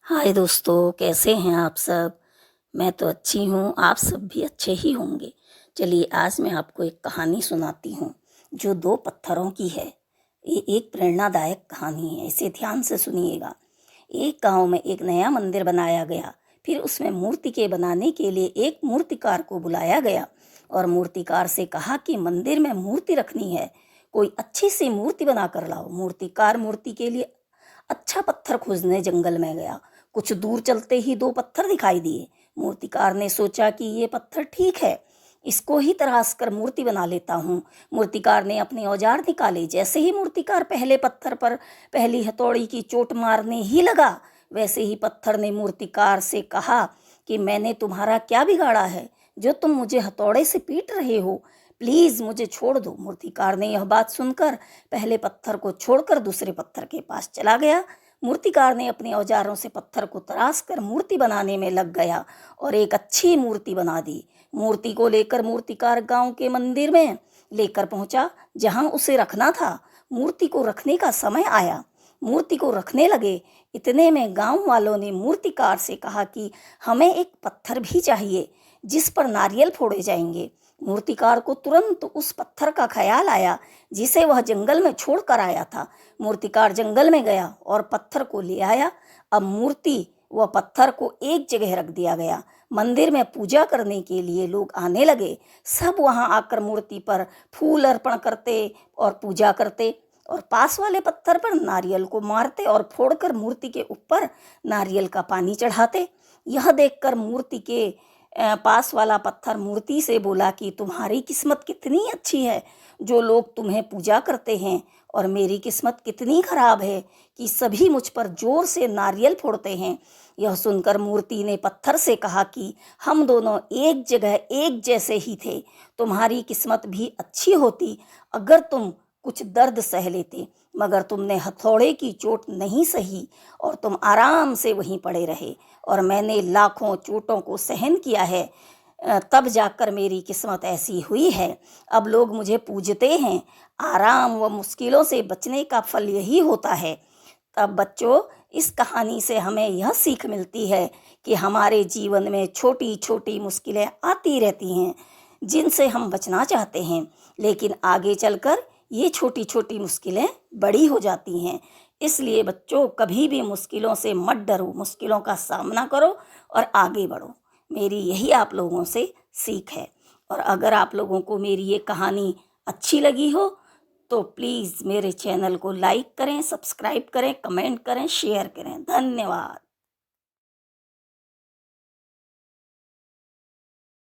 हाय दोस्तों, कैसे हैं आप सब। मैं तो अच्छी हूँ, आप सब भी अच्छे ही होंगे। चलिए आज मैं आपको एक कहानी सुनाती हूँ जो दो पत्थरों की है। ये एक प्रेरणादायक कहानी है, इसे ध्यान से सुनिएगा। एक गांव में एक नया मंदिर बनाया गया। फिर उसमें मूर्ति के बनाने के लिए एक मूर्तिकार को बुलाया गया और मूर्तिकार से कहा कि मंदिर में मूर्ति रखनी है, कोई अच्छी सी मूर्ति बना कर लाओ। मूर्तिकार मूर्ति के लिए अच्छा पत्थर खोजने जंगल में गया। कुछ दूर चलते ही दो पत्थर दिखाई दिए। मूर्तिकार ने सोचा कि ये पत्थर ठीक है, इसको ही तराश कर मूर्ति बना लेता हूँ। मूर्तिकार ने अपने औजार निकाले। जैसे ही मूर्तिकार पहले पत्थर पर पहली हथौड़ी की चोट मारने ही लगा, वैसे ही पत्थर ने मूर्तिकार से कहा कि मैंने तुम्हारा क्या बिगाड़ा है जो तुम मुझे हथौड़े से पीट रहे हो, प्लीज मुझे छोड़ दो। मूर्तिकार ने यह बात सुनकर पहले पत्थर को छोड़कर दूसरे पत्थर के पास चला गया। मूर्तिकार ने अपने औजारों से पत्थर को तराश कर मूर्ति बनाने में लग गया और एक अच्छी मूर्ति बना दी। मूर्ति को लेकर मूर्तिकार गांव के मंदिर में लेकर पहुंचा जहां उसे रखना था। मूर्ति को रखने का समय आया, मूर्ति को रखने लगे। इतने में गांव वालों ने मूर्तिकार से कहा कि हमें एक पत्थर भी चाहिए जिस पर नारियल फोड़े जाएंगे। मूर्तिकार को तुरंत उस पत्थर का ख्याल आया जिसे वह जंगल में छोड़ कर आया था। मूर्तिकार जंगल में गया और पत्थर को ले आया। अब मूर्ति व पत्थर को एक जगह रख दिया गया। मंदिर में पूजा करने के लिए लोग आने लगे। सब वहां आकर मूर्ति पर फूल अर्पण करते और पूजा करते और पास वाले पत्थर पर नारियल को मारते और फोड़कर मूर्ति के ऊपर नारियल का पानी चढ़ाते। यह देखकर मूर्ति के पास वाला पत्थर मूर्ति से बोला कि तुम्हारी किस्मत कितनी अच्छी है जो लोग तुम्हें पूजा करते हैं, और मेरी किस्मत कितनी खराब है कि सभी मुझ पर जोर से नारियल फोड़ते हैं। यह सुनकर मूर्ति ने पत्थर से कहा कि हम दोनों एक जगह एक जैसे ही थे। तुम्हारी किस्मत भी अच्छी होती अगर तुम कुछ दर्द सह लेते, मगर तुमने हथौड़े की चोट नहीं सही और तुम आराम से वहीं पड़े रहे, और मैंने लाखों चोटों को सहन किया है, तब जाकर मेरी किस्मत ऐसी हुई है। अब लोग मुझे पूजते हैं। आराम व मुश्किलों से बचने का फल यही होता है। तब बच्चों, इस कहानी से हमें यह सीख मिलती है कि हमारे जीवन में छोटी छोटी मुश्किलें आती रहती हैं जिनसे हम बचना चाहते हैं, लेकिन आगे चलकर ये छोटी छोटी मुश्किलें बड़ी हो जाती हैं। इसलिए बच्चों, कभी भी मुश्किलों से मत डरो, मुश्किलों का सामना करो और आगे बढ़ो। मेरी यही आप लोगों से सीख है। और अगर आप लोगों को मेरी ये कहानी अच्छी लगी हो तो प्लीज़ मेरे चैनल को लाइक करें, सब्सक्राइब करें, कमेंट करें, शेयर करें। धन्यवाद।